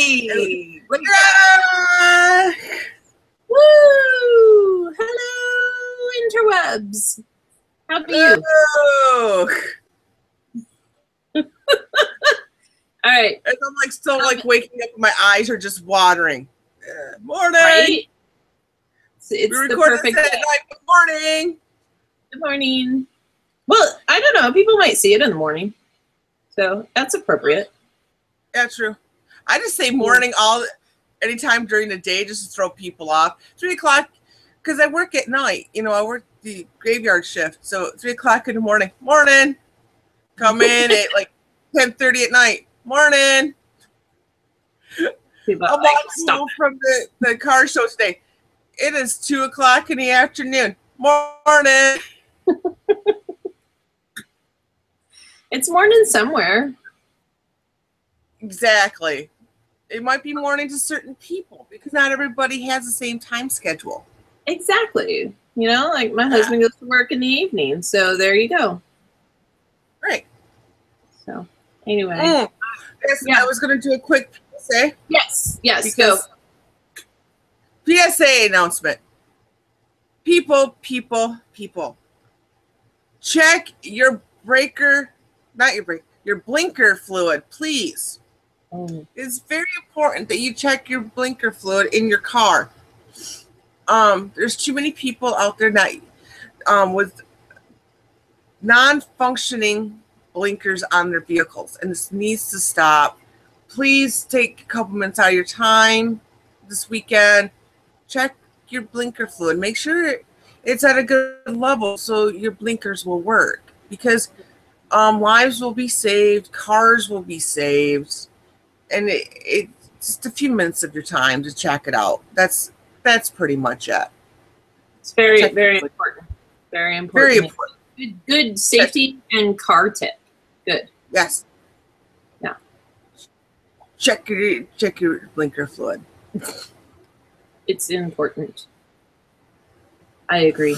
Hey! Look at Yeah! Woo! Hello, interwebs. How are you? Oh! All right. And I'm like still like waking up and my eyes are just watering. Morning! Right? It's We the recorded perfect this at day. night. Good morning! Good morning. Well, I don't know. People might see it in the morning. So that's appropriate. Yeah, true. I just say morning anytime during the day just to throw people off. 3 o'clock, because I work at night. You know, I work the graveyard shift. So 3 o'clock in the morning. Morning! Come in at like 10:30 at night. Morning! People I'm like, walking home from the car show today. It is 2 o'clock in the afternoon. Morning! It's morning somewhere. Exactly. It might be morning to certain people because not everybody has the same time schedule. Exactly. You know, like my husband goes to work in the evening. So there you go. Right. So anyway. Yes, I was going to do a quick PSA. Yes. Yes. Go. PSA announcement. People. Check your your blinker fluid, please. It's very important that you check your blinker fluid in your car. There's too many people out there with non-functioning blinkers on their vehicles, and this needs to stop. Please take a couple minutes out of your time this weekend. Check your blinker fluid. Make sure it's at a good level so your blinkers will work, because lives will be saved, cars will be saved, and it's just a few minutes of your time to check it out. That's pretty much it. It's very important. Very important. Very important. Good safety and car tip. Good. Yes. Yeah. Check your blinker fluid. It's important. I agree.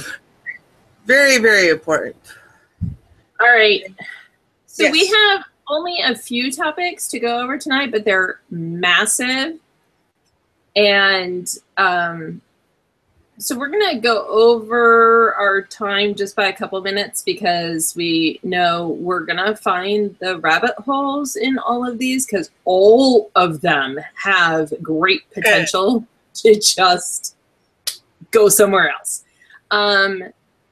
Very, very important. All right. So yes. We have only a few topics to go over tonight, but they're massive. And so we're going to go over our time just by a couple minutes because we know we're going to find the rabbit holes in all of these because all of them have great potential to just go somewhere else.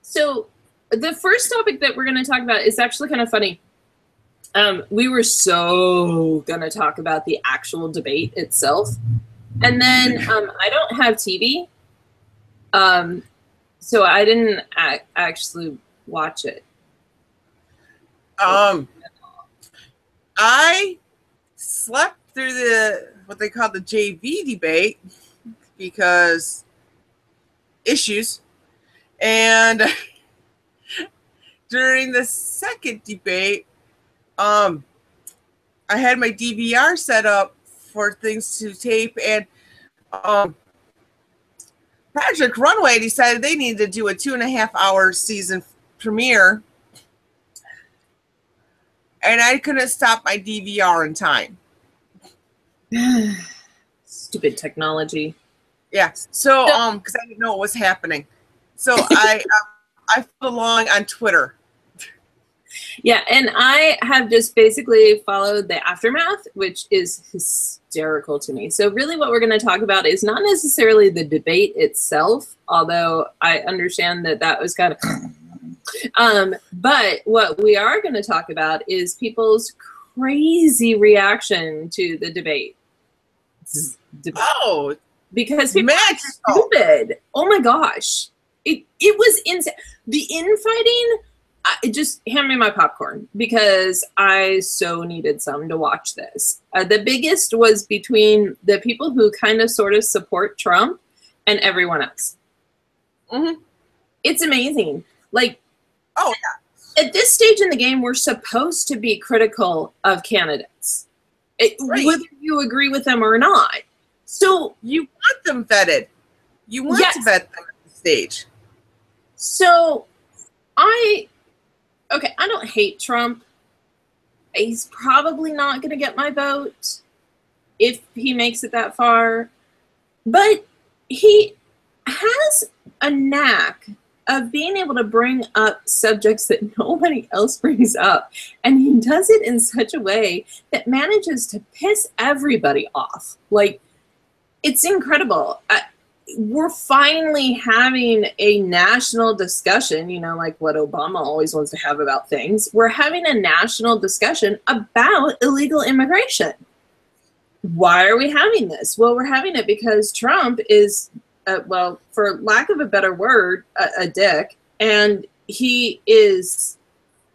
So the first topic that we're going to talk about is actually kind of funny. We were so going to talk about the actual debate itself. And then I don't have TV. So I didn't actually watch it. I slept through what they call the JV debate because issues, and during the second debate, I had my DVR set up for things to tape, and Project Runway decided they needed to do a 2.5-hour season premiere, and I couldn't stop my DVR in time. Stupid technology. Yeah. So because I didn't know what was happening, so I followed along on Twitter. Yeah, and I have just basically followed the aftermath, which is hysterical to me. So really what we're going to talk about is not necessarily the debate itself, although I understand that that was kind of... but what we are going to talk about is people's crazy reaction to the debate. Oh! Because people are stupid. Oh my gosh. It was insane. The infighting... just hand me my popcorn because I so needed some to watch this. The biggest was between the people who kind of sort of support Trump and everyone else. Mm-hmm. It's amazing. Like, oh yeah. At this stage in the game, we're supposed to be critical of candidates, whether you agree with them or not. So you want them vetted. You want to vet them at the stage. So I don't hate Trump. He's probably not going to get my vote. if he makes it that far. But he has a knack of being able to bring up subjects that nobody else brings up. And he does it in such a way that manages to piss everybody off. Like, it's incredible. We're finally having a national discussion, you know, like what Obama always wants to have about things. We're having a national discussion about illegal immigration. Why are we having this? Well, we're having it because Trump is, well, for lack of a better word, a dick. And he is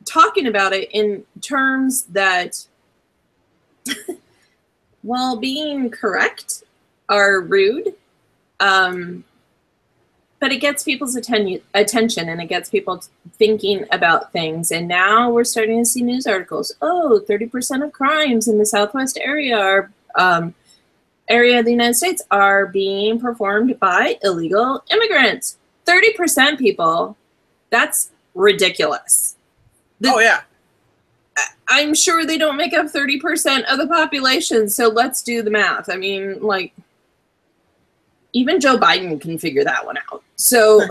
talking about it in terms that, while being correct, are rude. But it gets people's attention, and it gets people thinking about things. And now we're starting to see news articles. Oh, 30% of crimes in the Southwest area are area of the United States are being performed by illegal immigrants. 30%, people. That's ridiculous. Oh, yeah. I'm sure they don't make up 30% of the population, so let's do the math. I mean, like, even Joe Biden can figure that one out. So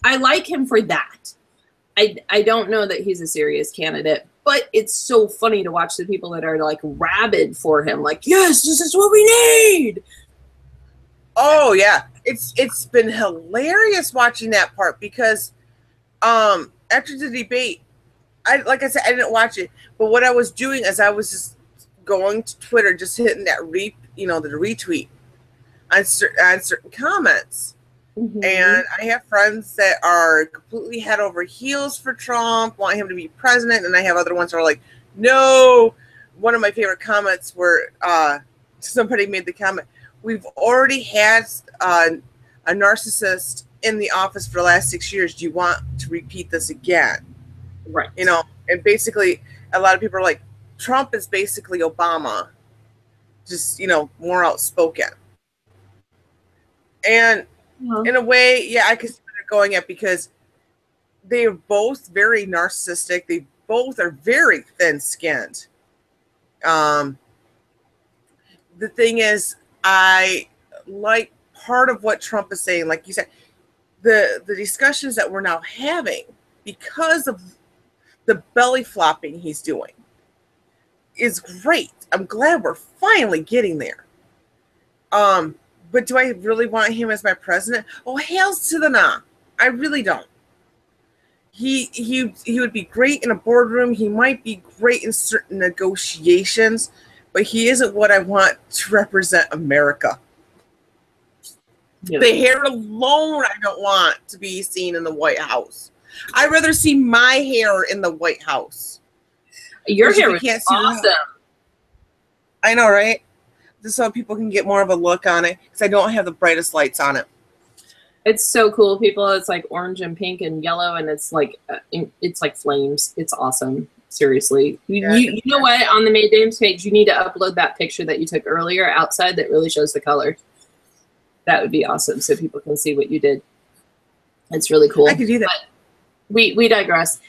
I like him for that. I don't know that he's a serious candidate, but it's so funny to watch the people that are like rabid for him. Like, yes, this is what we need. Oh yeah, it's been hilarious watching that part because after the debate, like I said, I didn't watch it, but what I was doing is I was just going to Twitter, just hitting that the retweet on certain comments. Mm-hmm. And I have friends that are completely head over heels for Trump, want him to be president, and I have other ones that are like, no. One of my favorite comments where somebody made the comment, we've already had a narcissist in the office for the last 6 years. Do you want to repeat this again? Right. You know, and basically a lot of people are like, Trump is basically Obama, just, you know, more outspoken. And in a way, yeah, I could see what they're going at because they are both very narcissistic. They both are very thin-skinned. The thing is, I like part of what Trump is saying, like you said, the discussions that we're now having because of the belly flopping he's doing is great. I'm glad we're finally getting there. But do I really want him as my president? Oh, hails to the nah. I really don't. He would be great in a boardroom. He might be great in certain negotiations, but he isn't what I want to represent America. Yeah. The hair alone I don't want to be seen in the White House. I'd rather see my hair in the White House. Your hair is awesome. I know, right? Just so people can get more of a look on it, because I don't have the brightest lights on it. It's so cool, people. It's like orange and pink and yellow, and it's like flames. It's awesome. Seriously. You know what? On the May Dames page, you need to upload that picture that you took earlier outside that really shows the colors. That would be awesome, so people can see what you did. It's really cool. I could do that. But we digress.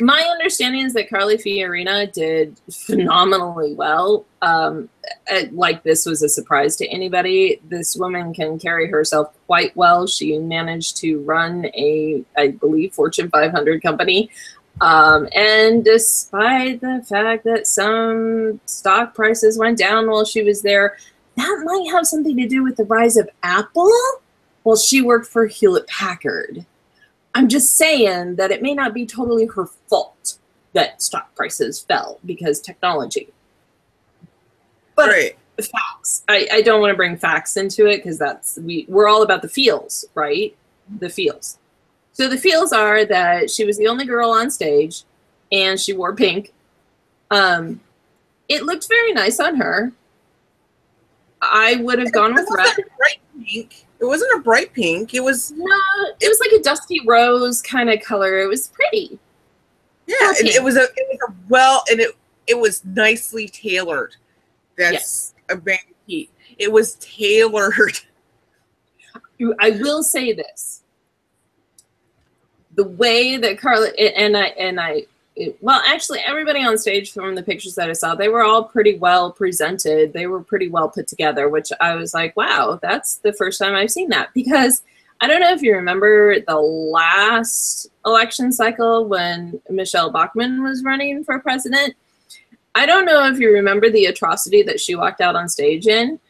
My understanding is that Carly Fiorina did phenomenally well. Like this was a surprise to anybody. This woman can carry herself quite well. She managed to run I believe, Fortune 500 company. And despite the fact that some stock prices went down while she was there, that might have something to do with the rise of Apple while she worked for Hewlett-Packard. I'm just saying that it may not be totally her fault that stock prices fell because technology. But right. Facts. I don't want to bring facts into it because we're all about the feels, right? The feels. So the feels are that she was the only girl on stage and she wore pink. It looked very nice on her. I would have gone with red. Bright pink. It wasn't a bright pink. It was like a dusty rose kind of color. It was pretty. Yeah, and it was nicely tailored. That's a big key. It was tailored. I will say this. The way that Carly and I well, actually, everybody on stage from the pictures that I saw, they were all pretty well presented. They were pretty well put together, which I was like, wow, that's the first time I've seen that. Because I don't know if you remember the last election cycle when Michelle Bachmann was running for president. I don't know if you remember the atrocity that she walked out on stage in.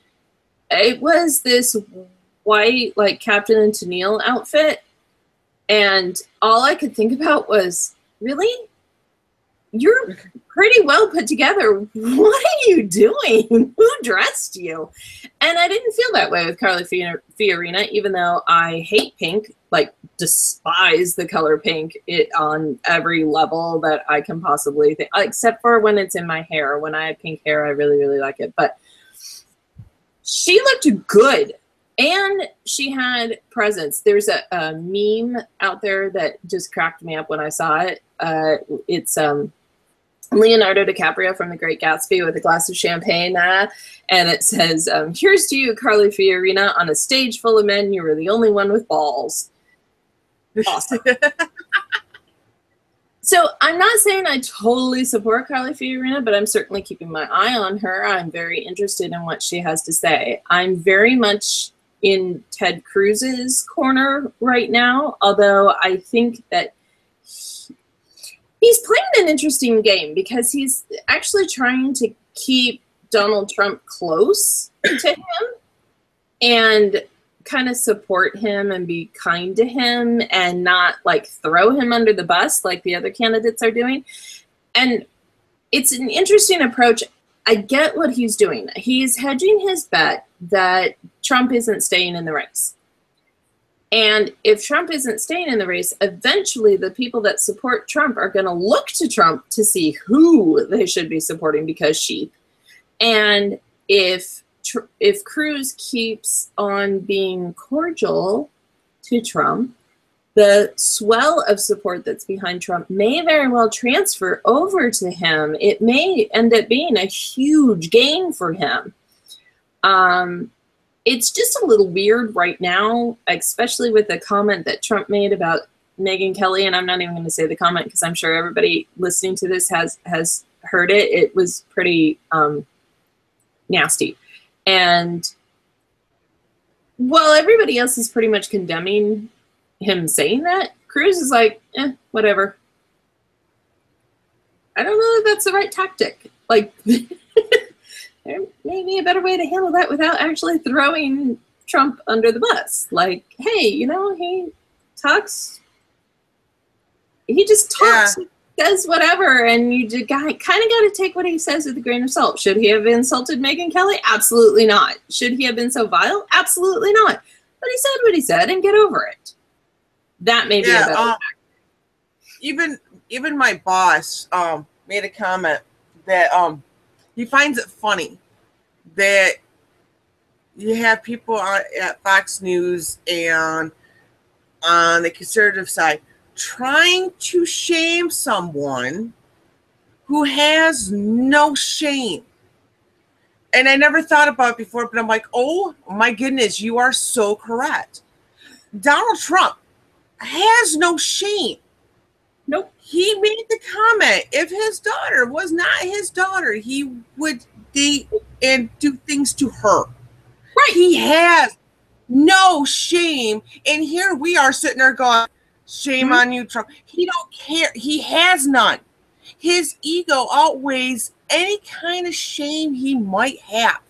It was this white, like, Captain and Tennille outfit. And all I could think about was, really? You're pretty well put together. What are you doing? Who dressed you? And I didn't feel that way with Carly Fiorina, even though I hate pink, like despise the color pink on every level that I can possibly think, except for when it's in my hair. When I have pink hair, I really, really like it. But she looked good. And she had presence. There's a meme out there that just cracked me up when I saw it. It's Leonardo DiCaprio from The Great Gatsby with a glass of champagne, and it says, here's to you, Carly Fiorina, on a stage full of men, you were the only one with balls. Awesome. So I'm not saying I totally support Carly Fiorina, but I'm certainly keeping my eye on her. I'm very interested in what she has to say. I'm very much in Ted Cruz's corner right now, although I think that he's playing an interesting game because he's actually trying to keep Donald Trump close to him and kind of support him and be kind to him and not like throw him under the bus like the other candidates are doing. And it's an interesting approach. I get what he's doing. He's hedging his bet that Trump isn't staying in the race. And if Trump isn't staying in the race, eventually the people that support Trump are going to look to Trump to see who they should be supporting because sheep. And if Cruz keeps on being cordial to Trump, the swell of support that's behind Trump may very well transfer over to him. It may end up being a huge gain for him. It's just a little weird right now, especially with the comment that Trump made about Megyn Kelly. And I'm not even going to say the comment because I'm sure everybody listening to this has heard it. It was pretty nasty. And while everybody else is pretty much condemning him saying that, Cruz is like, whatever. I don't know if that's the right tactic. Like, there may be a better way to handle that without actually throwing Trump under the bus. Like, hey, you know, he just talks, says whatever, and you kind of got to take what he says with a grain of salt. Should he have insulted Megyn Kelly? Absolutely not. Should he have been so vile? Absolutely not. But he said what he said, and get over it. That may be a better even my boss made a comment that he finds it funny that you have people at Fox News and on the conservative side trying to shame someone who has no shame. And I never thought about it before, but I'm like, oh my goodness, you are so correct. Donald Trump has no shame. Nope. He made the comment, if his daughter was not his daughter, he would date and do things to her. Right. He has no shame. And here we are sitting there going, shame on you, Trump. He don't care. He has none. His ego outweighs any kind of shame he might have.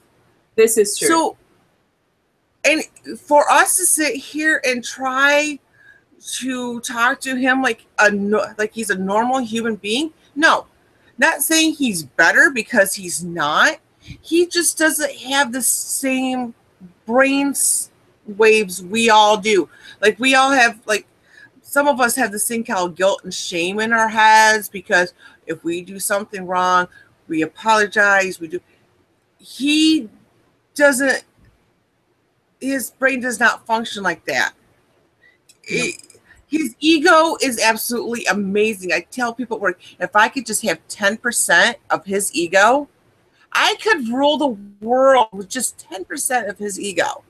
This is true. So, and for us to sit here and try to talk to him like he's a normal human being, no. Not saying he's better because he's not. He just doesn't have the same brain waves we all do. Like we all have, like some of us have this thing called guilt and shame in our heads because if we do something wrong, we apologize. He doesn't. His brain does not function like that. Nope. His ego is absolutely amazing. I tell people at work, if I could just have 10% of his ego, I could rule the world with just 10% of his ego.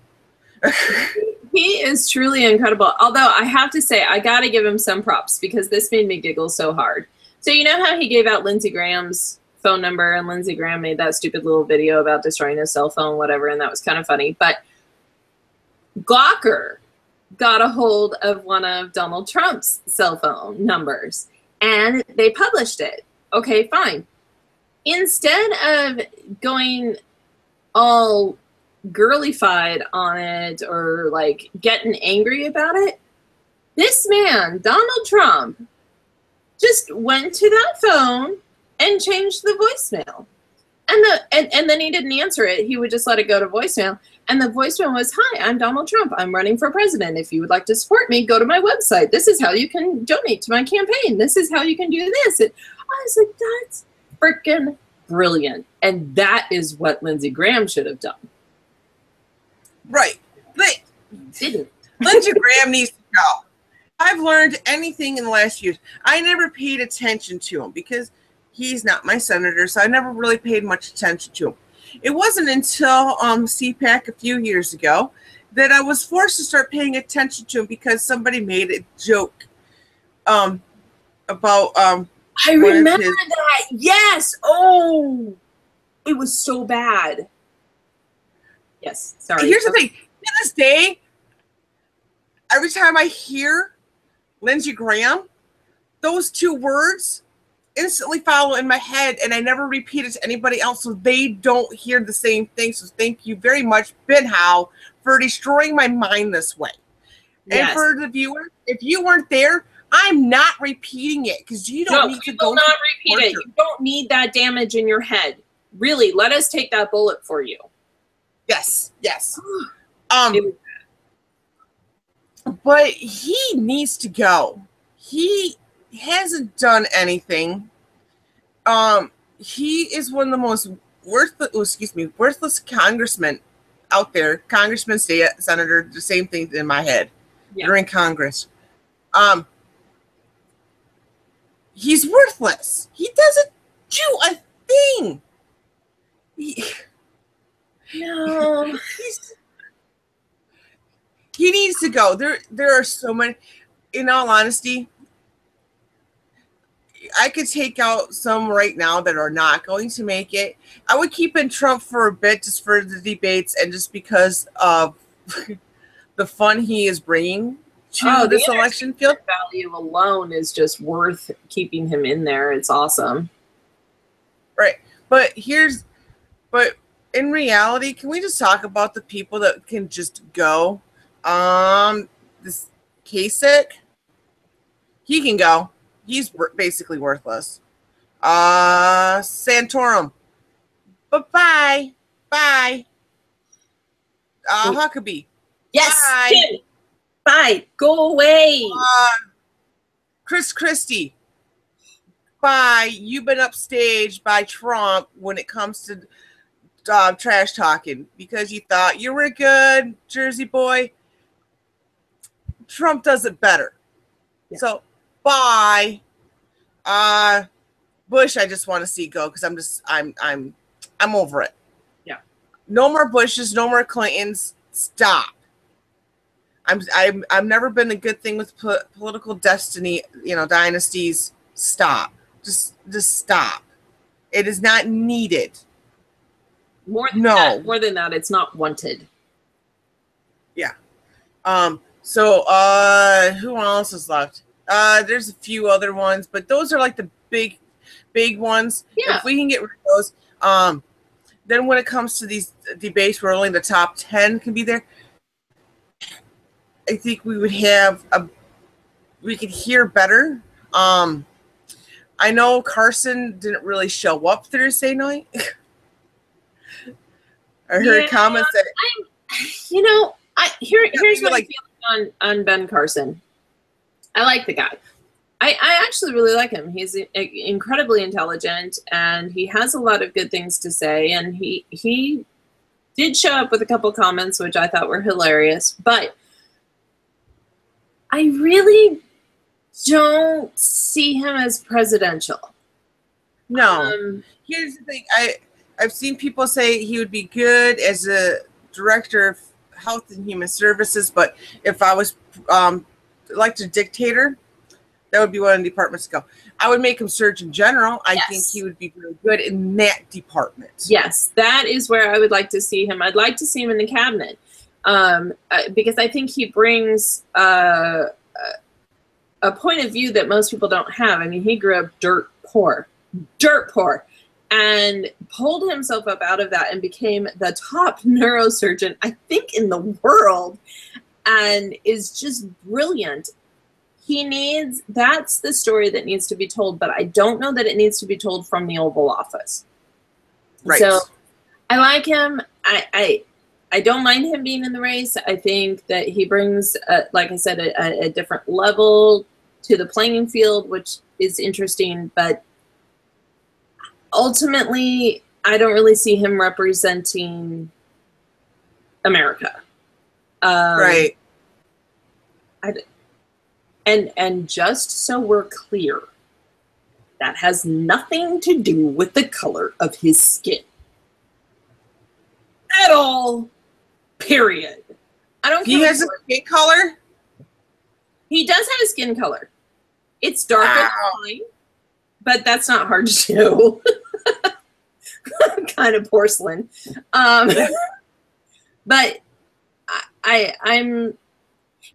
He is truly incredible. Although I have to say, I got to give him some props because this made me giggle so hard. So you know how he gave out Lindsey Graham's phone number, and Lindsey Graham made that stupid little video about destroying his cell phone, whatever, and that was kind of funny. But Gawker got a hold of one of Donald Trump's cell phone numbers, and they published it. Okay, fine. Instead of going all girlified on it or like getting angry about it, this man, Donald Trump, just went to that phone and changed the voicemail. And then he didn't answer it. He would just let it go to voicemail. And the voicemail was, "Hi, I'm Donald Trump. I'm running for president. If you would like to support me, go to my website. This is how you can donate to my campaign. This is how you can do this." And I was like, that's freaking brilliant. And that is what Lindsey Graham should have done. Right. But Didn't. Lindsey Graham needs to go. I've learned anything in the last years. I never paid attention to him because he's not my senator, so I never really paid much attention to him. It wasn't until CPAC a few years ago that I was forced to start paying attention to him because somebody made a joke about I remember that. Yes. Oh, it was so bad. Yes. Sorry. Here's the thing. To this day, every time I hear Lindsey Graham, those two words instantly follow in my head, and I never repeat it to anybody else so they don't hear the same thing. So thank you very much, Ben Howe, for destroying my mind this way. Yes. And for the viewers, if you weren't there, I'm not repeating it because you don't need to go. Not repeat it. You don't need that damage in your head. Really, let us take that bullet for you. Yes, yes. But he needs to go. He hasn't done anything. He is one of the most worthless congressmen out there. Congressman, state senator, the same thing in my head. Yeah. During Congress. He's worthless. He doesn't do a thing. No. He needs to go. There are so many. In all honesty, I could take out some right now that are not going to make it. I would keep in Trump for a bit just for the debates and just because of the fun he is bringing to this election field. Value alone is just worth keeping him in there. It's awesome. Right. But in reality, can we just talk about the people that can just go? This Kasich, he can go. He's basically worthless. Santorum, bye. Huckabee, yes, bye. Kim. Bye. Go away. Chris Christie, bye. You've been upstaged by Trump when it comes to trash talking because you thought you were good, Jersey boy. Trump does it better. Yeah. So, bye. Bush, I just want to see go because I'm over it. Yeah. No more Bushes, no more Clintons. Stop. I've never been a good thing with political destiny, dynasties. Stop. Just stop. It is not needed. More than that, it's not wanted. Yeah. So who else is left? There's a few other ones, but those are like the big ones. Yeah. If we can get rid of those, then when it comes to these debates where only the top 10 can be there, I think we would we could hear better. I know Carson didn't really show up Thursday night. I heard comments that here's what I'm feeling on Ben Carson. I like the guy. I actually really like him. He's incredibly intelligent and he has a lot of good things to say. And he did show up with a couple comments which I thought were hilarious, but I really don't see him as presidential. No. Here's the thing. I've seen people say he would be good as a director of health and human services, but if I was elected dictator, that would be one of the departments to go. I would make him Surgeon General. I Yes. think he would be very good in that department. Yes, that is where I would like to see him. I'd like to see him in the cabinet because I think he brings a point of view that most people don't have. I mean, he grew up dirt poor, and pulled himself up out of that and became the top neurosurgeon, I think, in the world, and is just brilliant. That's the story that needs to be told, but I don't know that it needs to be told from the Oval Office. Right. So I like him. I don't mind him being in the race. I think that he brings, like I said, a different level to the playing field, which is interesting, but ultimately, I don't really see him representing America. Right. And just so we're clear, that has nothing to do with the color of his skin. At all. Period. I don't care. He has a skin color? He does have a skin color. It's darker than mine, but that's not hard to do. Kind of porcelain. But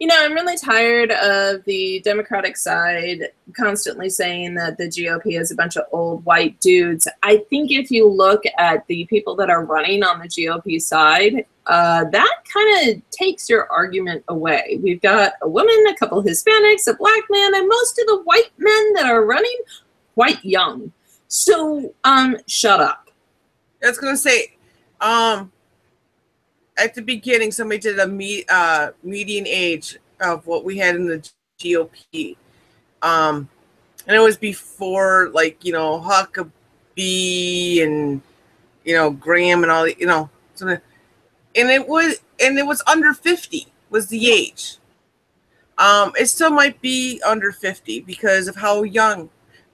I'm really tired of the Democratic side constantly saying that the GOP is a bunch of old white dudes. I think if you look at the people that are running on the GOP side, that kind of takes your argument away. We've got a woman, a couple of Hispanics, a black man, and most of the white men that are running, quite young. So, shut up. I was going to say, at the beginning, somebody did a median age of what we had in the GOP. And it was before, like, Huckabee and, Graham and all the, and it was under 50 was the age. It still might be under 50 because of how young.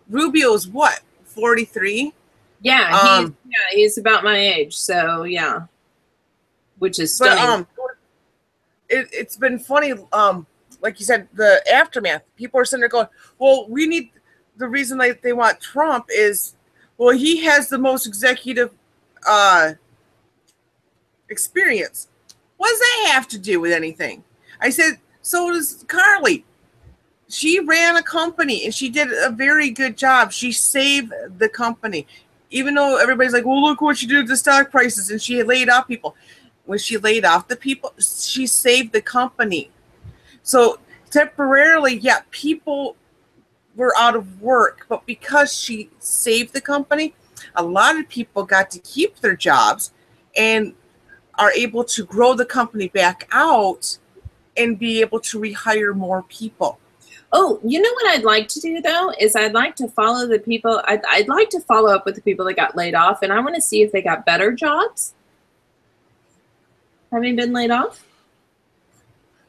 Rubio's what, 43? Yeah, he's about my age, so yeah. Which is stunning. But, it's been funny, like you said, the aftermath. People are sitting there going, well, the reason they want Trump is, well, he has the most executive experience. What does that have to do with anything? I said, so does Carly. She ran a company, and she did a very good job. She saved the company. Even though everybody's like, well, look what she did with the stock prices, and she had laid off people. When she laid off the people, she saved the company. So temporarily, yeah, people were out of work, but because she saved the company, a lot of people got to keep their jobs and are able to grow the company back out and be able to rehire more people. Oh, you know what I'd like to do, though, is I'd like to follow the people. I'd like to follow up with the people that got laid off, and I want to see if they got better jobs having been laid off.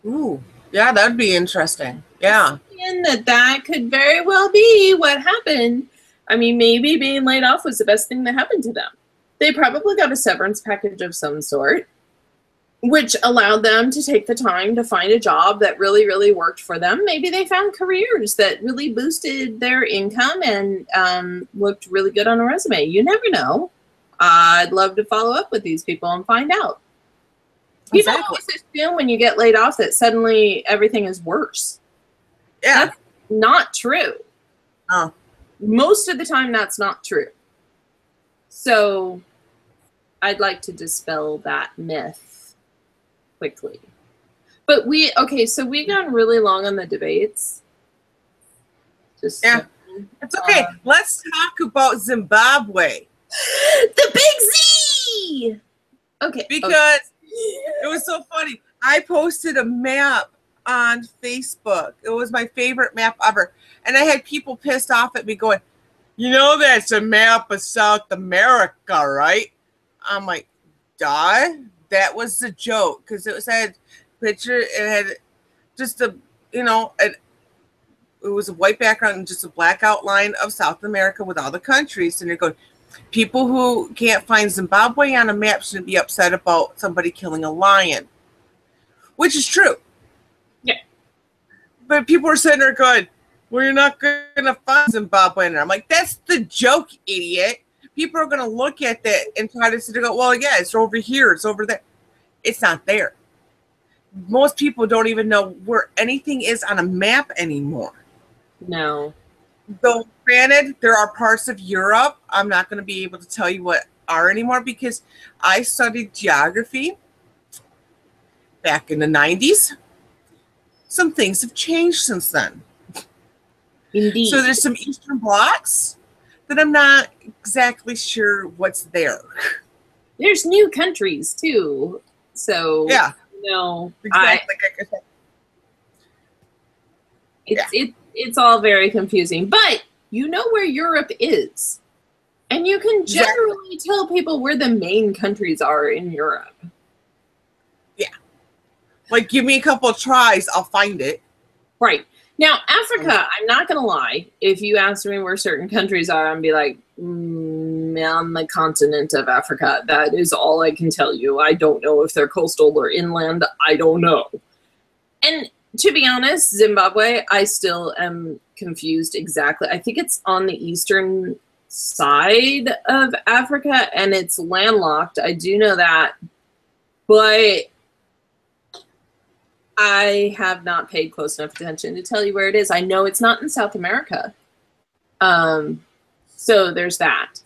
Ooh, yeah, that'd be interesting. Yeah. And that could very well be what happened. I mean, maybe being laid off was the best thing that happened to them. They probably got a severance package of some sort, which allowed them to take the time to find a job that really, really worked for them. Maybe they found careers that really boosted their income and looked really good on a resume. You never know. I'd love to follow up with these people and find out. People always assume when you get laid off that suddenly everything is worse. Yeah. That's not true. Oh. Most of the time, that's not true. So I'd like to dispel that myth quickly. But so we've gone really long on the debates. It's okay. Let's talk about Zimbabwe. The big Z! Okay. Because it was so funny. I posted a map on Facebook. It was my favorite map ever. And I had people pissed off at me going, that's a map of South America, right? I'm like, duh. That was the joke. Because it had picture, it had just it was a white background and just a black outline of South America with all the countries. And you're going, people who can't find Zimbabwe on a map shouldn't be upset about somebody killing a lion. Which is true. Yeah. But people were sitting there going, We're not going to find Zimbabwe. And I'm like, that's the joke, idiot. People are going to look at that and try to sit and go, well, yeah, it's over here. It's over there. It's not there. Most people don't even know where anything is on a map anymore. No. Though, granted, there are parts of Europe I'm not going to be able to tell you what are anymore because I studied geography back in the 90s. Some things have changed since then. Indeed. So there's some Eastern blocks that I'm not exactly sure what's there. There's new countries too. So yeah, no, exactly. It's all very confusing. But you know where Europe is, and you can generally tell people where the main countries are in Europe. Yeah, like give me a couple of tries, I'll find it. Right. Now, Africa, I'm not going to lie. If you ask me where certain countries are, I'm be like, on the continent of Africa. That is all I can tell you. I don't know if they're coastal or inland. I don't know. And to be honest, Zimbabwe, I still am confused exactly. I think it's on the eastern side of Africa, and it's landlocked. I do know that. But I have not paid close enough attention to tell you where it is. I know it's not in South America. So there's that.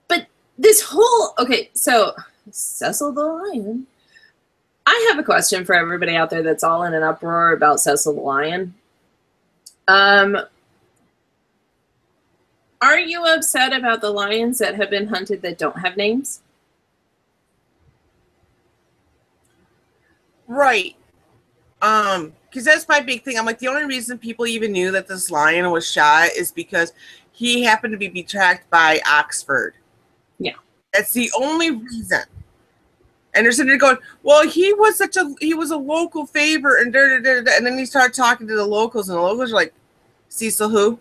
But this whole, okay, so Cecil the Lion. I have a question for everybody out there that's all in an uproar about Cecil the Lion. Are you upset about the lions that have been hunted that don't have names? Right. Because that's my big thing. I'm like, the only reason people even knew that this lion was shot is because he happened to be tracked by Oxford. Yeah. That's the only reason. And they're sitting there going, well, he was a local favorite, and and then he started talking to the locals, and the locals are like, Cecil who?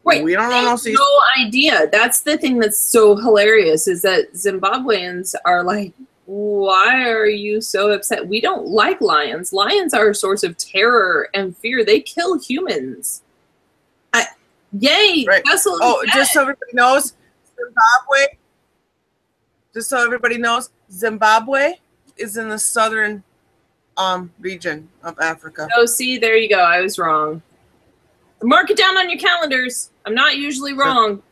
Right. We don't know Cecil. No idea. That's the thing that's so hilarious is that Zimbabweans are like, why are you so upset? We don't like lions. Lions are a source of terror and fear. They kill humans. Yay! Right. Cecil just so everybody knows, Zimbabwe. Just so everybody knows, Zimbabwe is in the southern region of Africa. Oh, see, there you go. I was wrong. Mark it down on your calendars. I'm not usually wrong.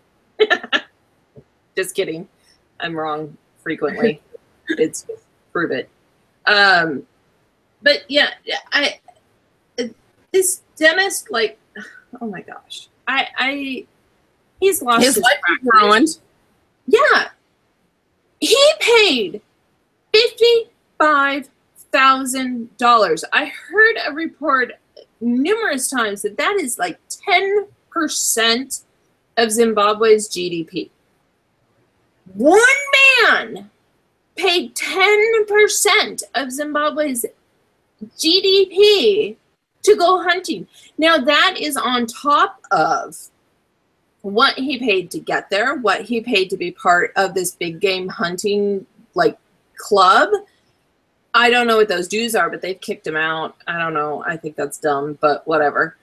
Just kidding. I'm wrong frequently. It's just prove it. But yeah, this dentist, like, oh my gosh, he's lost his life is ruined. Yeah, he paid $55,000. I heard a report numerous times that is like 10% of Zimbabwe's GDP. One man paid 10% of Zimbabwe's GDP to go hunting. Now that is on top of what he paid to get there, what he paid to be part of this big game hunting like club. I don't know what those dues are, but they've kicked him out. I don't know. I think that's dumb, but whatever.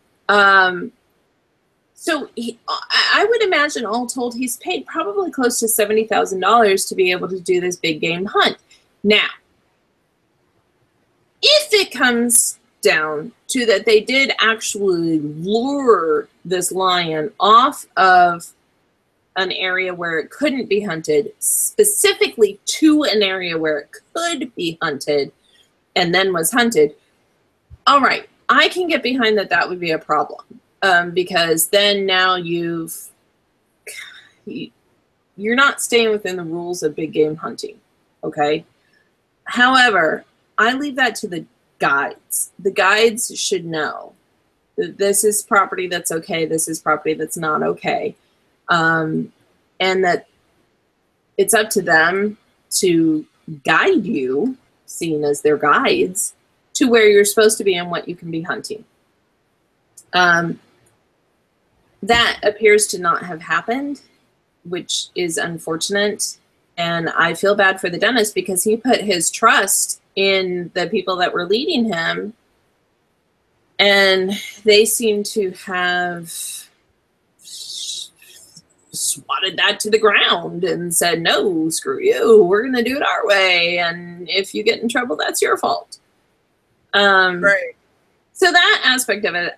So I would imagine all told, he's paid probably close to $70,000 to be able to do this big game hunt. Now, if it comes down to that they did actually lure this lion off of an area where it couldn't be hunted, specifically to an area where it could be hunted, and then was hunted, all right, I can get behind that. That would be a problem. Because then now you're not staying within the rules of big game hunting, okay? However, I leave that to the guides. The guides should know that this is property that's okay, this is property that's not okay, and that it's up to them to guide you, seen as their guides, to where you're supposed to be and what you can be hunting. That appears to not have happened, which is unfortunate. And I feel bad for the dentist because he put his trust in the people that were leading him And they seem to have swatted that to the ground and said, no, screw you, we're going to do it our way. And if you get in trouble, that's your fault. Right. So that aspect of it,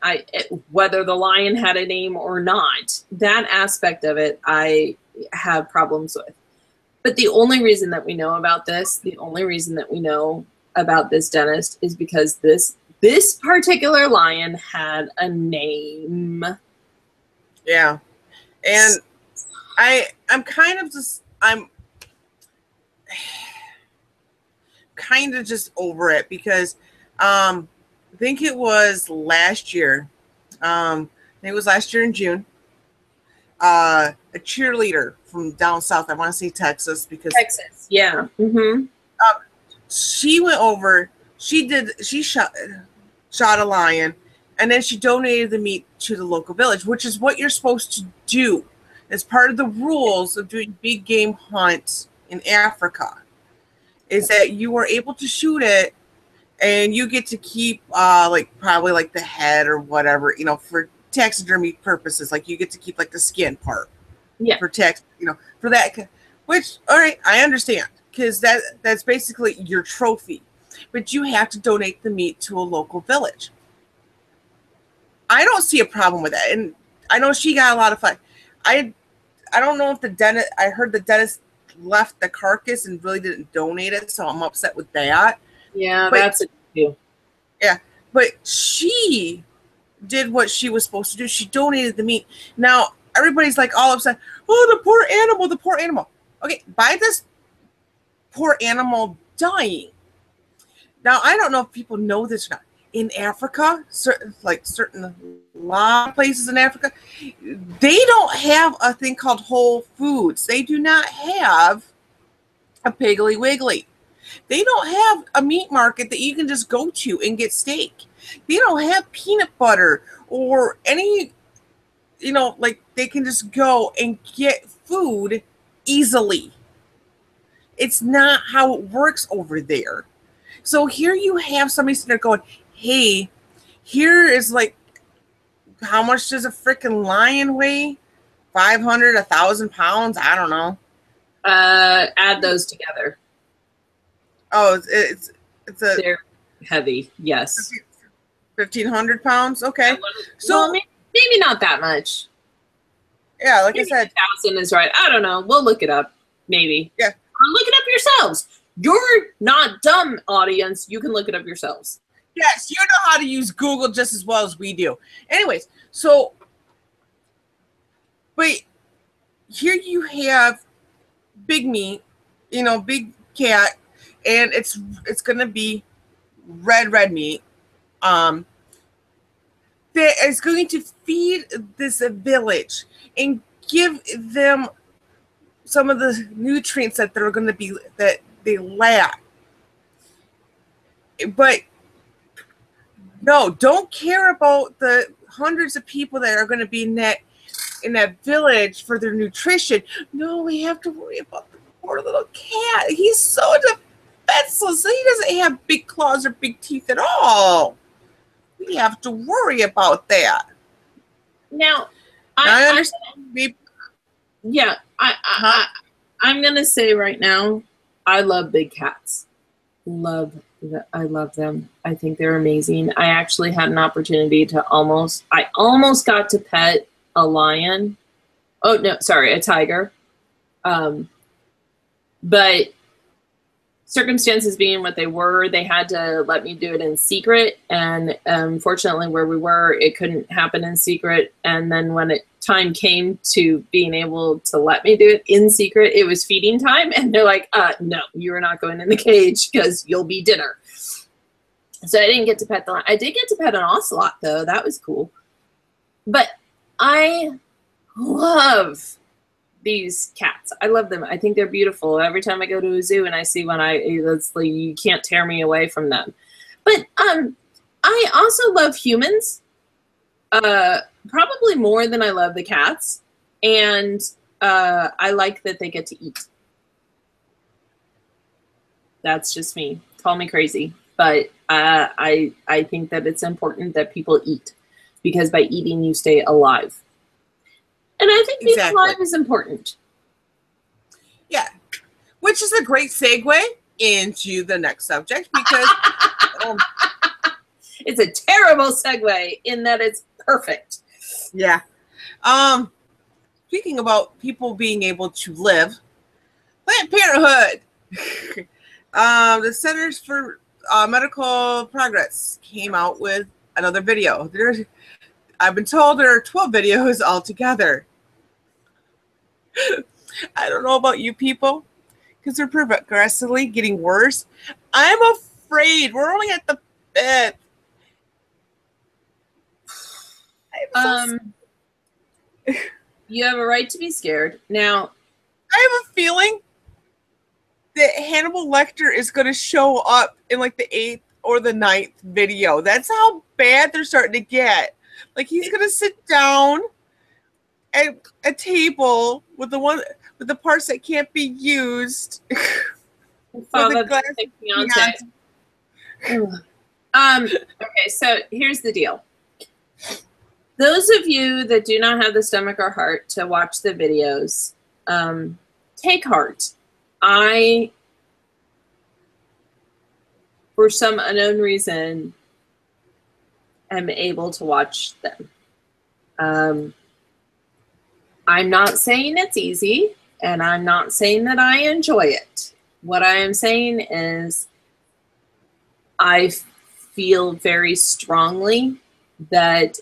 whether the lion had a name or not, that aspect of it, I have problems with. But the only reason that we know about this, the only reason that we know about this dentist is because this particular lion had a name. Yeah. And I'm kind of over it because I think it was last year. I think it was last year in June. A cheerleader from down south, I want to say Texas, because Texas, yeah. Mm-hmm. She went over, she shot a lion, and then she donated the meat to the local village, which is what you're supposed to do. As part of the rules of doing big game hunts in Africa, is that you are able to shoot it, and you get to keep probably like the head or whatever, for taxidermy purposes. Like you get to keep like the skin part, yeah, for for that. Which, all right, I understand, because that's basically your trophy, but you have to donate the meat to a local village. I don't see a problem with that, and I know she got a lot of fun. I don't know if the dentist. I heard the dentist left the carcass and really didn't donate it, so I'm upset with that. Yeah, but that's a deal. Yeah, but she did what she was supposed to do. She donated the meat. Now everybody's like all upset. Oh, the poor animal, the poor animal. Okay, by this poor animal dying. Now I don't know if people know this or not. In Africa, certain lot of places in Africa, they don't have a thing called Whole Foods. They do not have a Piggly Wiggly. They don't have a meat market that you can just go to and get steak. They don't have peanut butter or any, they can just go and get food easily. It's not how it works over there. So here you have somebody sitting there going, hey, here is how much does a freaking lion weigh? 500, 1,000 pounds? I don't know. Add those together. Oh, they're heavy. Yes. 1,500 pounds. Okay. So maybe not that much. Yeah, like maybe I said, 1,000 is right. I don't know. We'll look it up. Maybe. Yeah. Or look it up yourselves. You're not dumb, audience. You can look it up yourselves. Yes, you know how to use Google just as well as we do. Anyways, so, but here you have big meat, big cat, and it's going to be red meat. That is going to feed this village and give them some of the nutrients that they're going to be, that they lack. But no, don't care about the hundreds of people that are going to be in that village for their nutrition. No, we have to worry about the poor little cat. He's so defenseless. He doesn't have big claws or big teeth at all. We have to worry about that. Now, I understand. Yeah, I'm going to say right now, I love big cats. I love them. I think they're amazing. I actually had an opportunity to almost got to pet a lion. Oh, no, sorry, a tiger. But circumstances being what they were, they had to let me do it in secret. And fortunately, where we were, it couldn't happen in secret. And then when time came to being able to let me do it in secret, it was feeding time. And they're like, no, you're not going in the cage because you'll be dinner. So I didn't get to pet the lion. I did get to pet an ocelot, though. That was cool. But I love these cats. I love them. I think they're beautiful. Every time I go to a zoo and I see one, it's like you can't tear me away from them. But I also love humans, probably more than I love the cats. And I like that they get to eat. That's just me. Call me crazy. But I think that it's important that people eat, because by eating you stay alive. And I think being alive is important. Yeah, which is a great segue into the next subject, because it's a terrible segue in that it's perfect. Yeah. Speaking about people being able to live, Planned Parenthood, the Centers for Medical Progress came out with another video. I've been told there are 12 videos altogether. I don't know about you people, because they're progressively getting worse. I'm afraid we're only at the 5th. You have a right to be scared. Now, I have a feeling that Hannibal Lecter is going to show up in like the 8th or the 9th video. That's how bad they're starting to get. Like, he's going to sit down at a table with the parts that can't be used. Okay, so here's the deal. Those of you that do not have the stomach or heart to watch the videos, take heart. I, for some unknown reason, am able to watch them. I'm not saying it's easy, and I'm not saying that I enjoy it. What I am saying is I feel very strongly that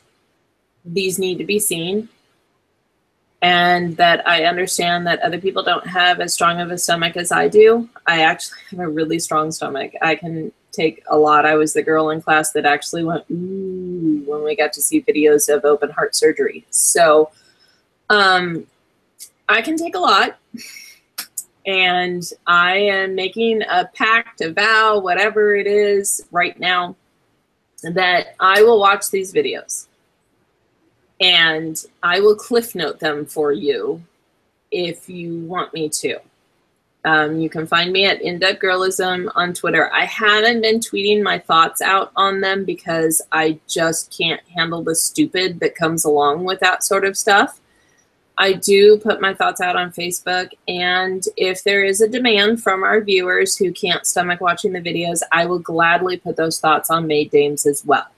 these need to be seen, and that I understand that other people don't have as strong of a stomach as I do. I actually have a really strong stomach. I can take a lot. I was the girl in class that actually went, ooh, when we got to see videos of open heart surgery. So I can take a lot, and I am making a pact, a vow, whatever it is right now, that I will watch these videos. And I will cliff note them for you if you want me to. You can find me at InDepthGirlism on Twitter. I haven't been tweeting my thoughts out on them because I just can't handle the stupid that comes along with that sort of stuff. I do put my thoughts out on Facebook, and if there is a demand from our viewers who can't stomach watching the videos, I will gladly put those thoughts on Maid Dames as well.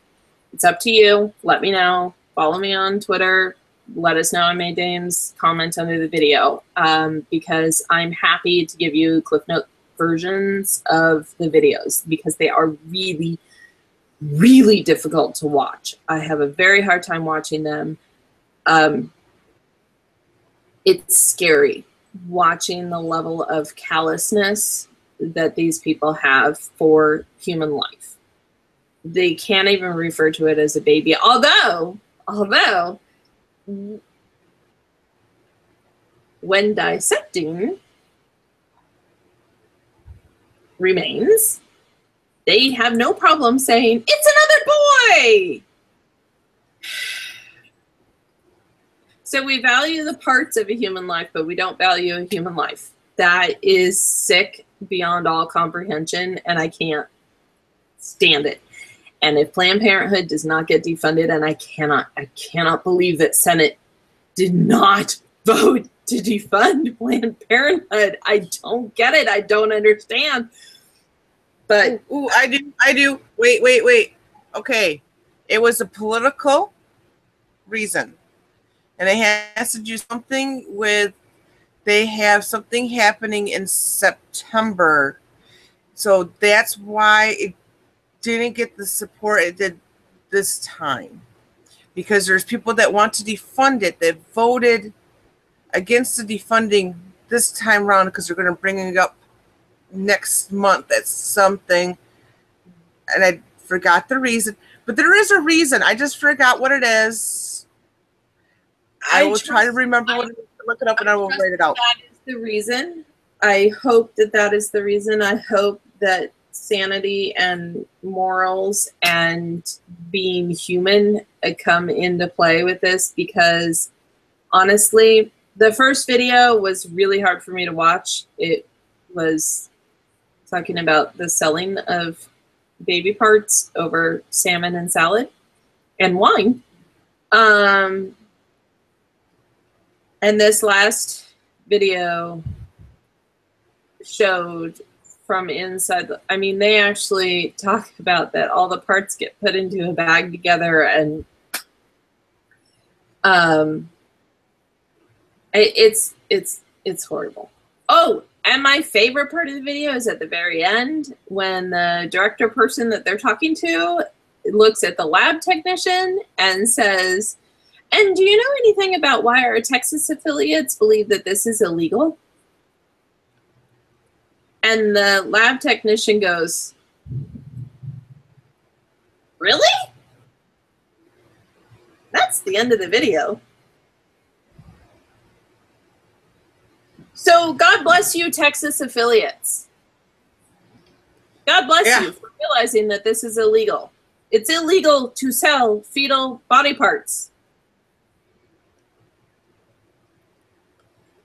It's up to you. Let me know. Follow me on Twitter. Let us know on Maid Dames. Comment under the video, because I'm happy to give you Cliff Note versions of the videos, because they are really, really difficult to watch. I have a very hard time watching them. It's scary watching the level of callousness that these people have for human life. They can't even refer to it as a baby, although when dissecting remains, they have no problem saying, "It's another boy!" So we value the parts of a human life, but we don't value a human life. That is sick beyond all comprehension, and I can't stand it. And if Planned Parenthood does not get defunded, and I cannot believe that Senate did not vote to defund Planned Parenthood. I don't get it. I don't understand. But ooh, I do. Wait. Okay. It was a political reason. And it has to do something with, they have something happening in September. So that's why it didn't get the support it did this time. Because there's people that want to defund it that voted against the defunding this time around, because they're going to bring it up next month. That's something. And I forgot the reason. But there is a reason. I just forgot what it is. I will try to remember what it is, look it up, and I will write it out. That is the reason. I hope that is the reason. I hope that sanity and morals and being human come into play with this, because honestly, the first video was really hard for me to watch. It was talking about the selling of baby parts over salmon and salad and wine. And this last video showed from inside. I mean, they actually talk about that all the parts get put into a bag together, and it's horrible. Oh, and my favorite part of the video is at the very end when the director person that they're talking to looks at the lab technician and says, "And do you know anything about why our Texas affiliates believe that this is illegal?" And the lab technician goes, "Really?" That's the end of the video. So God bless you, Texas affiliates. God bless you for realizing that this is illegal. It's illegal to sell fetal body parts.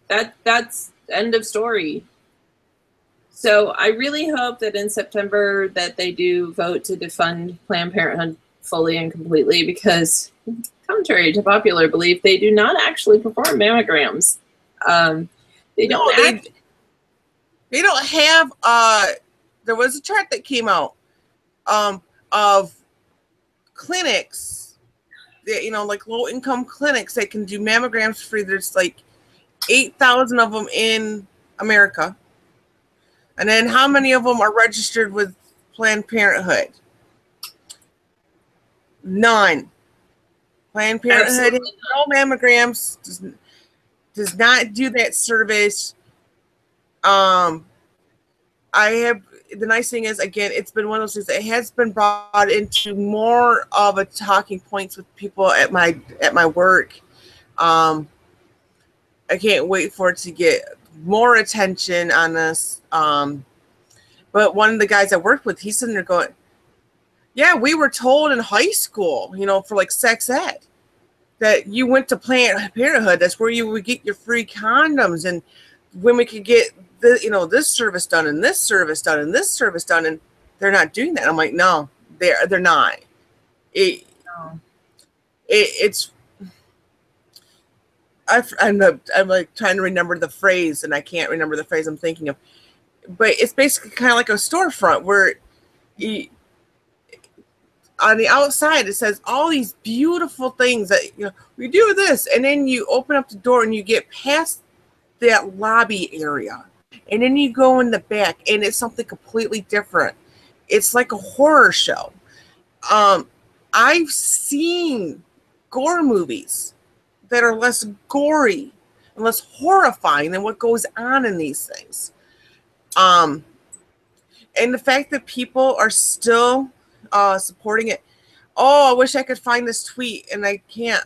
That's end of story. So I really hope that in September that they do vote to defund Planned Parenthood fully and completely, because contrary to popular belief, they do not actually perform mammograms. They don't. They don't have. There was a chart that came out of clinics, that, you know, like low-income clinics that can do mammograms free. There's like 8,000 of them in America, and then how many of them are registered with Planned Parenthood? None. Planned Parenthood has no mammograms. Does not do that service. The nice thing is, again, it's been one of those things that has been brought into more of a talking points with people at my work. I can't wait for it to get more attention on this. But one of the guys I worked with, he's sitting there going, "Yeah, we were told in high school, you know, for like sex ed, that you went to Planned Parenthood. That's where you would get your free condoms, and women could get this service done, and this service done, and this service done, and they're not doing that." I'm like, no, they're not. I'm like trying to remember the phrase, and I can't remember the phrase I'm thinking of. But it's basically kind of like a storefront where on the outside it says all these beautiful things that, you know, we do this, and then you open up the door and you get past that lobby area, and then you go in the back and it's something completely different. It's like a horror show. I've seen gore movies that are less gory and less horrifying than what goes on in these things. And the fact that people are still supporting it. Oh, I wish I could find this tweet and I can't.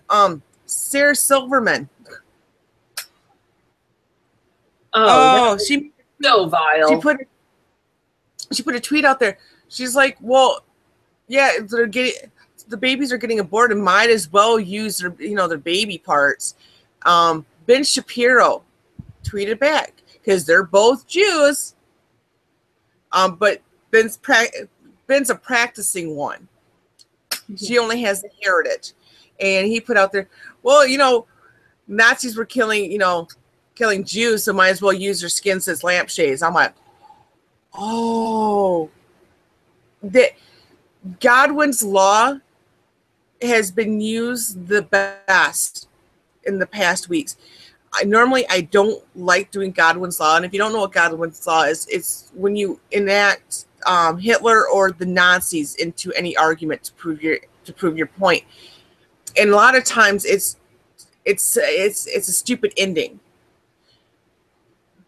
Sarah Silverman. She so vile. She put a tweet out there. She's like, "Well, yeah, the babies are getting aborted. Might as well use their baby parts." Ben Shapiro tweeted back, because they're both Jews. But Ben's a practicing one. She only has the heritage, and he put out there, "Well, you know, Nazis were killing Jews, so might as well use their skins as lampshades." I'm like, oh, that Godwin's law has been used the best in the past weeks. Normally I don't like doing Godwin's law, and if you don't know what Godwin's law is, it's when you enact Hitler or the Nazis into any argument to prove your point. And a lot of times it's a stupid ending.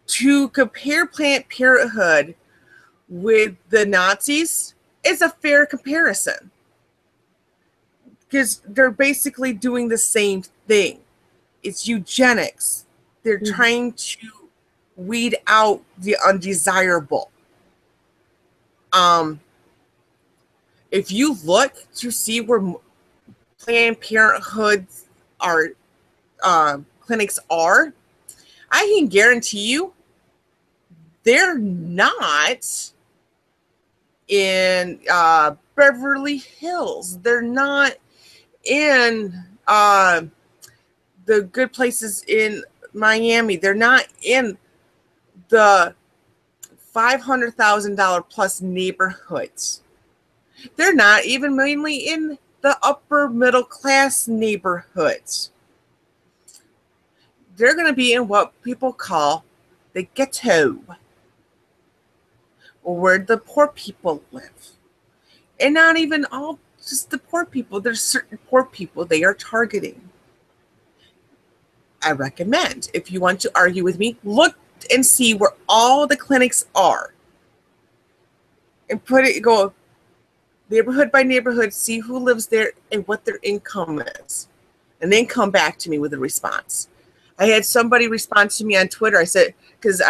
To compare Planned Parenthood with the Nazis is a fair comparison, because they're basically doing the same thing. It's eugenics. They're trying to weed out the undesirable. If you look to see where Planned Parenthood clinics are, I can guarantee you they're not in Beverly Hills. They're not in the good places in Miami. They're not in the $500,000 plus neighborhoods. They're not even mainly in the upper middle class neighborhoods. They're going to be in what people call the ghetto, or where the poor people live. And not even all just the poor people. There's certain poor people they are targeting. I recommend, if you want to argue with me, look and see where all the clinics are. And go neighborhood by neighborhood, see who lives there and what their income is. And then come back to me with a response. I had somebody respond to me on Twitter. I said, because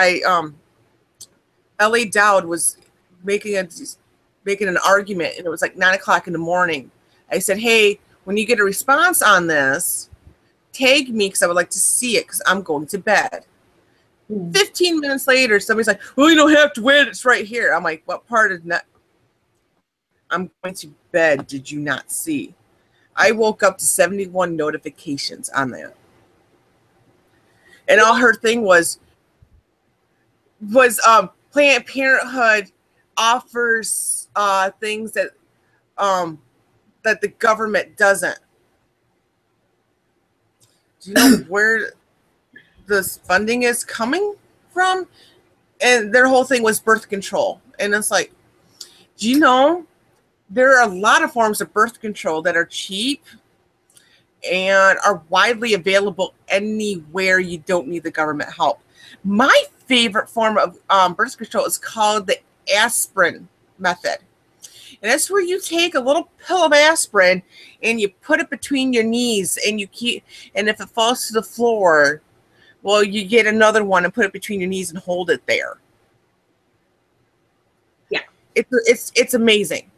L.A. Dowd was making an argument, and it was like 9 o'clock in the morning. I said, hey, when you get a response on this, tag me because I would like to see it because I'm going to bed. 15 minutes later, somebody's like, well, you don't have to wait. It's right here. I'm like, what part of that? I'm going to bed. Did you not see? I woke up to 71 notifications on that. And all her thing was Planned Parenthood offers things that that the government doesn't. Do you know where this funding is coming from? And their whole thing was birth control. And it's like, do you know there are a lot of forms of birth control that are cheap and are widely available anywhere you don't need the government help. My favorite form of birth control is called the aspirin method. And that's where you take a little pill of aspirin and you put it between your knees and and if it falls to the floor, well, you get another one and put it between your knees and hold it there. Yeah. It's amazing.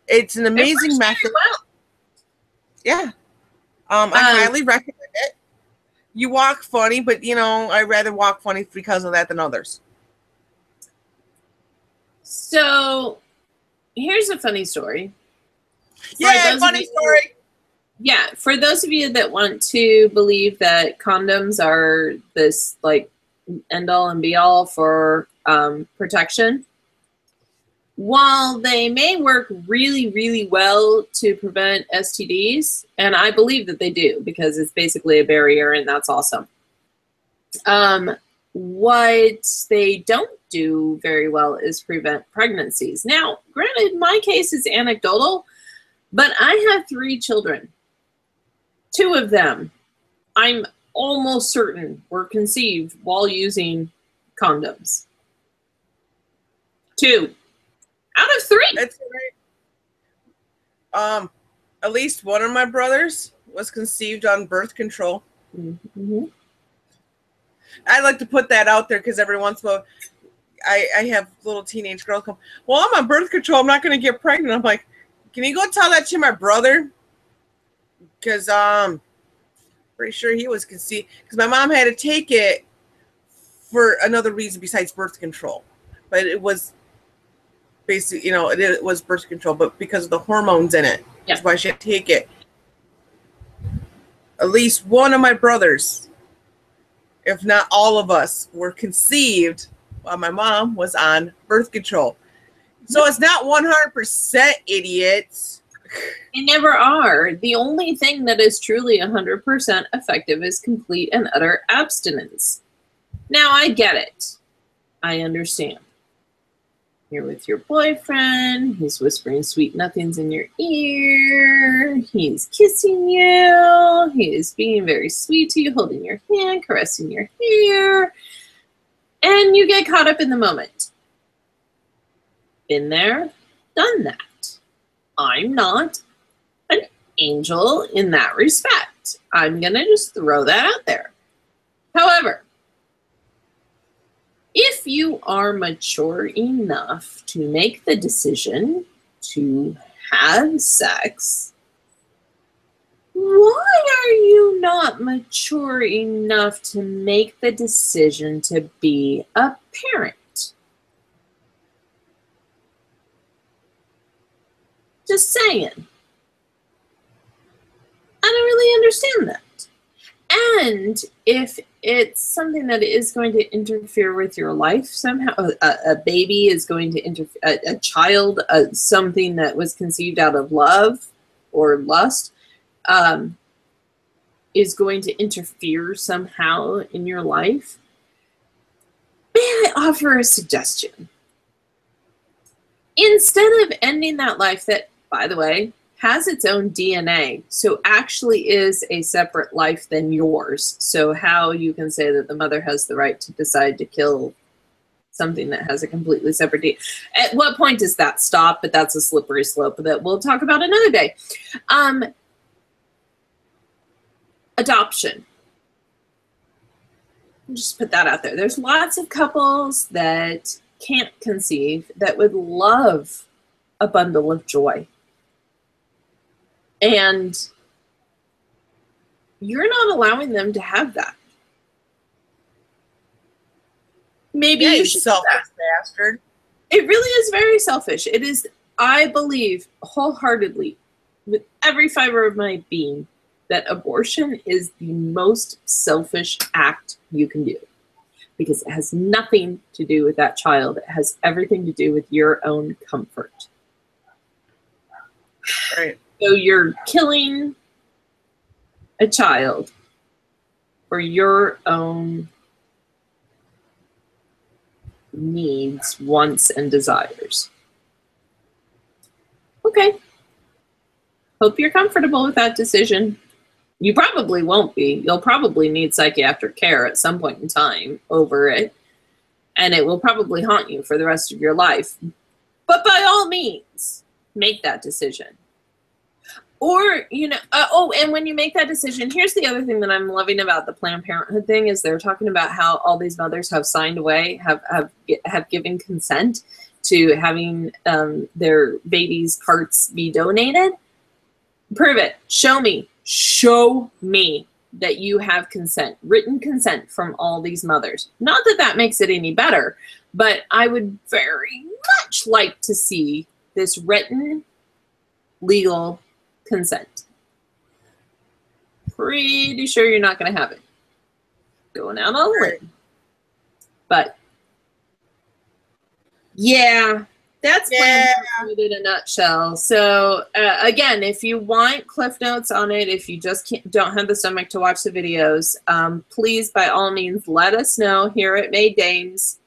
It's an amazing method. Well. Yeah. I highly recommend it. You walk funny, but I'd rather walk funny because of that than others. So here's a funny story. Yeah, funny story. Yeah, for those of you that want to believe that condoms are this like end all and be all for protection, while they may work really, really well to prevent STDs, and I believe that they do because it's basically a barrier and that's awesome. What they don't do very well is prevent pregnancies. Now, granted, my case is anecdotal, but I have 3 children. 2 of them, I'm almost certain, were conceived while using condoms. 2 out of 3. That's right. At least one of my brothers was conceived on birth control. Mm-hmm. I'd like to put that out there because every once in a while I have little teenage girls come, well, I'm on birth control. I'm not going to get pregnant. I'm like, can you go tell that to my brother? Because pretty sure he was conceived. Because my mom had to take it for another reason besides birth control. But it was basically, it was birth control, but because of the hormones in it. Yeah. That's why she had to take it. At least one of my brothers, if not all of us, were conceived while my mom was on birth control. So it's not 100% idiots. They never are. The only thing that is truly 100% effective is complete and utter abstinence. Now, I get it. I understand. You're with your boyfriend. He's whispering sweet nothings in your ear. He's kissing you. He is being very sweet to you, holding your hand, caressing your hair. And you get caught up in the moment. Been there, done that. I'm not an angel in that respect. I'm going to just throw that out there. However, if you are mature enough to make the decision to have sex, why are you not mature enough to make the decision to be a parent? Just saying. I don't really understand that. And if it's something that is going to interfere with your life somehow, a baby is going to interfere, a child, something that was conceived out of love or lust, is going to interfere somehow in your life, may I offer a suggestion? Instead of ending that life that, by the way, has its own DNA, so actually is a separate life than yours. So how you can say that the mother has the right to decide to kill something that has a completely separate DNA. At what point does that stop? But that's a slippery slope that we'll talk about another day. Adoption. I'll just put that out there. There's lots of couples that can't conceive that would love a bundle of joy. And you're not allowing them to have that. Maybe you should. Selfish bastard. It really is very selfish. It is, I believe wholeheartedly, with every fiber of my being, that abortion is the most selfish act you can do. Because it has nothing to do with that child. It has everything to do with your own comfort. Right. So you're killing a child for your own needs, wants, and desires. Okay. Hope you're comfortable with that decision. You probably won't be. You'll probably need psychiatric care at some point in time over it. And it will probably haunt you for the rest of your life. But by all means, make that decision. Or, you know, and when you make that decision, here's the other thing that I'm loving about the Planned Parenthood thing is they're talking about how all these mothers have signed away, have given consent to having their babies' parts be donated. Prove it. Show me. Show me that you have consent, written consent from all these mothers. Not that that makes it any better, but I would very much like to see this written, legal consent. Pretty sure you're not going to have it. Going out on a limb. But yeah, that's Planned Parenthood in a nutshell. So again, if you want cliff notes on it, if you just don't have the stomach to watch the videos, please by all means let us know here at May Dames.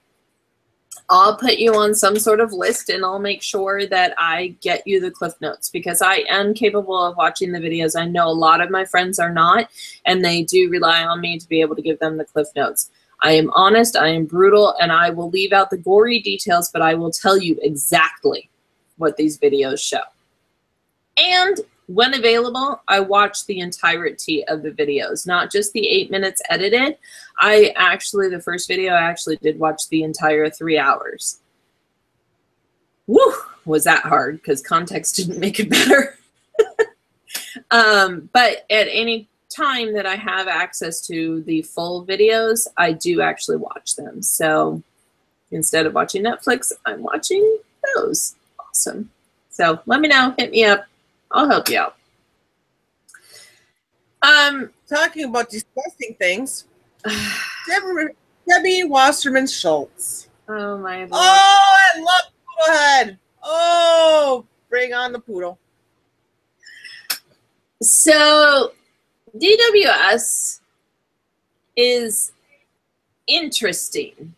I'll put you on some sort of list and I'll make sure that I get you the cliff notes because I am capable of watching the videos. I know a lot of my friends are not, and they do rely on me to be able to give them the cliff notes. I am honest, I am brutal, and I will leave out the gory details, but I will tell you exactly what these videos show. And when available, I watch the entirety of the videos, not just the 8 minutes edited. The first video, I actually did watch the entire 3 hours. Woo, was that hard because context didn't make it better. But at any time that I have access to the full videos, I do actually watch them. So instead of watching Netflix, I'm watching those. Awesome. So let me know, hit me up. I'll help you out. Talking about disgusting things, Debbie Wasserman Schultz. Oh my Lord. Oh, I love Poodle Head. Oh, bring on the poodle. So DWS is interesting.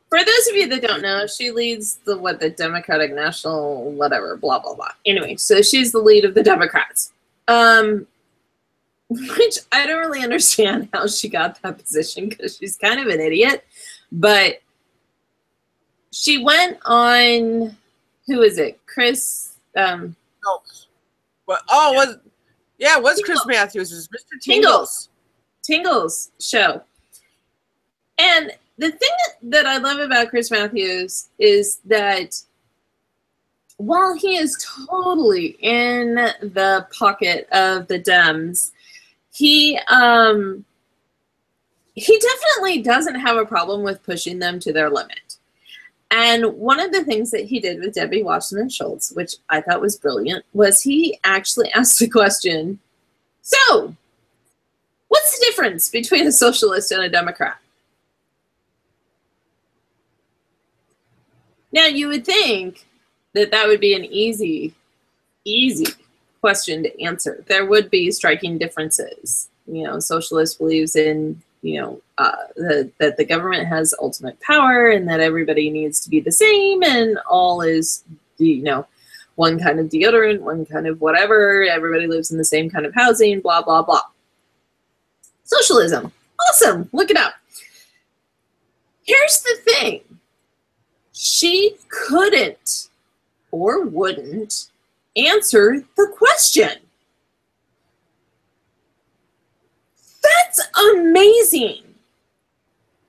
For those of you that don't know, she leads the Democratic National whatever, blah, blah, blah. Anyway, so she's the lead of the Democrats. Which I don't really understand how she got that position because she's kind of an idiot. But she went on, who is it? Chris? No. But, was Chris Matthews. It was Mr. Tingle's show. And the thing that I love about Chris Matthews is that while he is totally in the pocket of the Dems, he definitely doesn't have a problem with pushing them to their limit. And one of the things that he did with Debbie Wasserman Schultz, which I thought was brilliant, was he actually asked the question, so what's the difference between a socialist and a Democrat? Now, you would think that that would be an easy question to answer. There would be striking differences. You know, socialist believes in, that the government has ultimate power and that everybody needs to be the same and all is, one kind of deodorant, one kind of whatever, everybody lives in the same kind of housing, blah, blah, blah. Socialism. Awesome. Look it up. Here's the thing. She couldn't or wouldn't answer the question. That's amazing.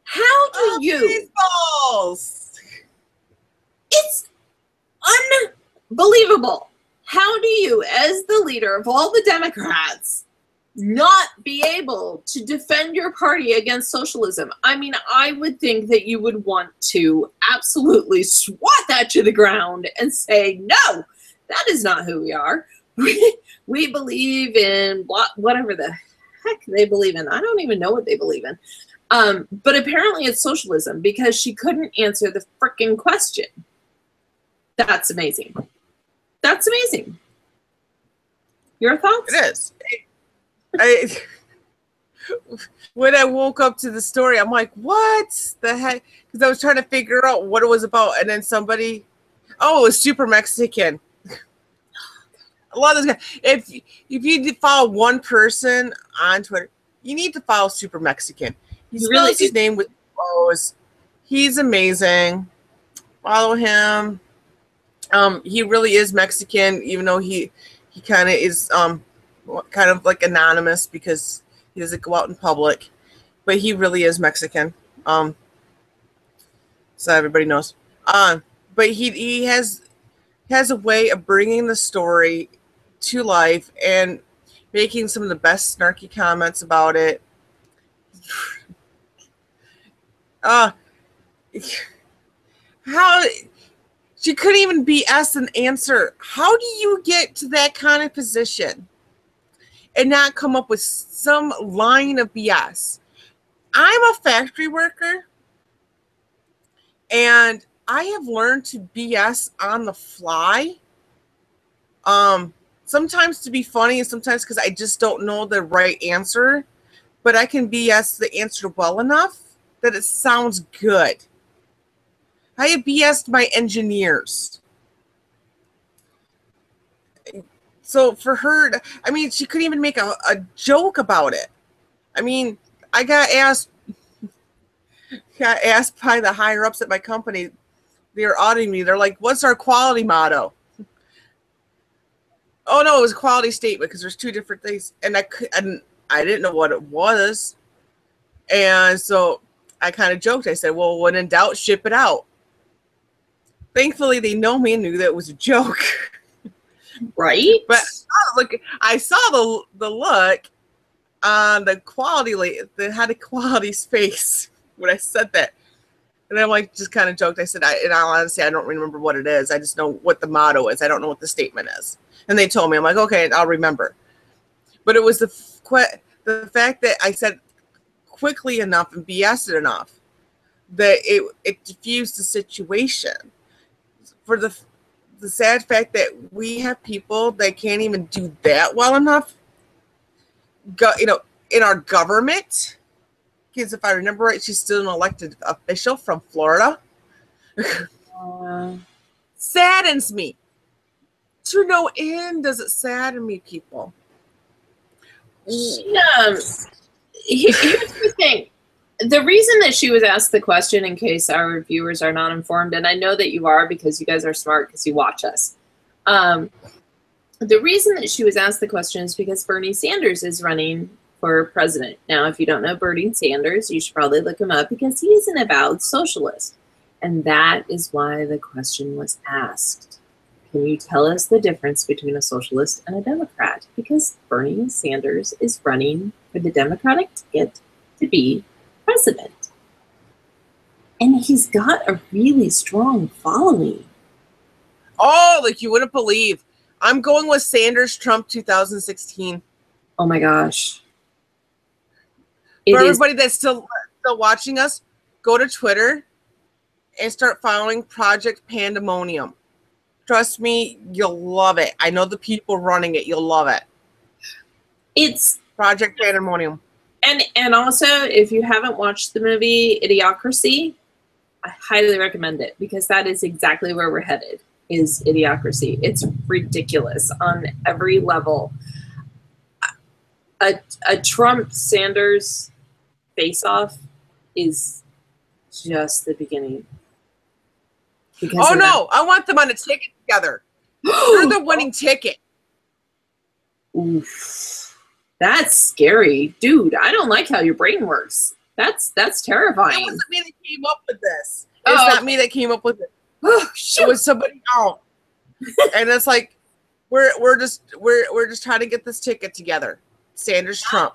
How do you? Balls. It's unbelievable. How do you, as the leader of all the Democrats, not be able to defend your party against socialism? I mean, I would think that you would want to absolutely swat that to the ground and say, no, that is not who we are. We believe in whatever the heck they believe in. I don't even know what they believe in. But apparently it's socialism because she couldn't answer the freaking question. That's amazing. That's amazing. Your thoughts? It is. When I woke up to the story, I'm like, what the heck? Because I was trying to figure out what it was about. And then it was super Mexican. A lot of this guy. If you follow one person on Twitter, you need to follow Super Mexican. He spells his name with O's. He's amazing. Follow him. He really is Mexican, even though he kind of is kind of like anonymous because he doesn't go out in public. But he really is Mexican. So everybody knows. But he has a way of bringing the story to life and making some of the best snarky comments about it. How she couldn't even BS an answer. How do you get to that kind of position and not come up with some line of BS? I'm a factory worker and I have learned to BS on the fly. Sometimes to be funny and sometimes because I just don't know the right answer, but I can BS the answer well enough that it sounds good. I have BS'd my engineers. So for her, I mean, she couldn't even make a joke about it. I mean, I got asked by the higher ups at my company. They're auditing me. They're like, what's our quality motto? Oh no, it was a quality statement because there's two different things. And I didn't know what it was. And so I kind of joked. I said, well, when in doubt, ship it out. Thankfully, they know me and knew that it was a joke. Right? But I saw the look on the quality that had a quality space when I said that. And I'm like, just kind of joked. I said, in all honesty, I don't remember what it is. I just know what the motto is. I don't know what the statement is. And they told me, I'm like, okay, I'll remember. But it was the fact that I said quickly enough and BS'd it enough that it diffused the situation. For the sad fact that we have people that can't even do that well enough, in our government. Because if I remember right, she's still an elected official from Florida. Saddens me. To no end does it sadden me, people. Here's the thing. The reason that she was asked the question, in case our viewers are not informed, and I know that you are because you guys are smart because you watch us. The reason that she was asked the question is because Bernie Sanders is running for president. Now, if you don't know Bernie Sanders, you should probably look him up because he is an avowed socialist. And that is why the question was asked. Can you tell us the difference between a socialist and a Democrat? Because Bernie Sanders is running for the Democratic ticket to be president. And he's got a really strong following. Oh, like you wouldn't believe. I'm going with Sanders Trump 2016. Oh my gosh. For everybody that's still watching us, go to Twitter and start following Project Pandemonium. Trust me, you'll love it. I know the people running it. You'll love it. It's Project Pandemonium. And also, if you haven't watched the movie Idiocracy, I highly recommend it because that is exactly where we're headed, is Idiocracy. It's ridiculous on every level. A Trump-Sanders face-off is just the beginning. Oh, no. I want them on a ticket together. They're the winning ticket. Oof. That's scary. Dude, I don't like how your brain works. That's terrifying. It wasn't me that came up with this. It's not me that came up with it. Oh, shoot. It was somebody else. And it's like we're just trying to get this ticket together. Sanders Trump.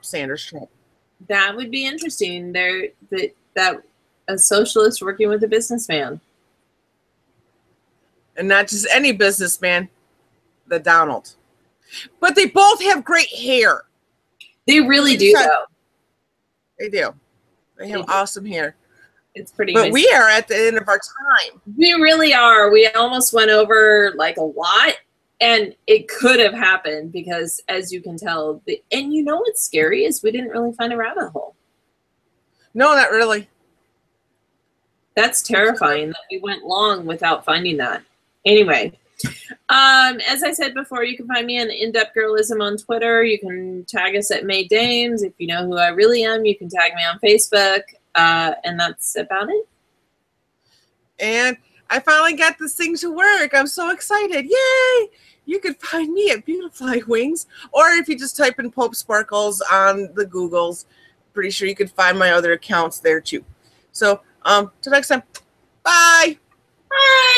That would be interesting. That a socialist working with a businessman. And not just any businessman, the Donald. But they both have great hair. They really do, though. They do. They have awesome hair. It's pretty But nice. we are at the end of our time. We really are. We almost went over like a lot, and it could have happened because, as you can tell, and you know what's scary is we didn't really find a rabbit hole. No, not really. That's terrifying that we went long without finding that. Anyway, as I said before, you can find me on In-Depth Girlism on Twitter. You can tag us at May Dames. If you know who I really am, you can tag me on Facebook. And that's about it. And I finally got this thing to work. I'm so excited. Yay! You can find me at Beautifly Wings. Or if you just type in Pope Sparkles on the Googles, pretty sure you could find my other accounts there too. So, till next time. Bye! Bye!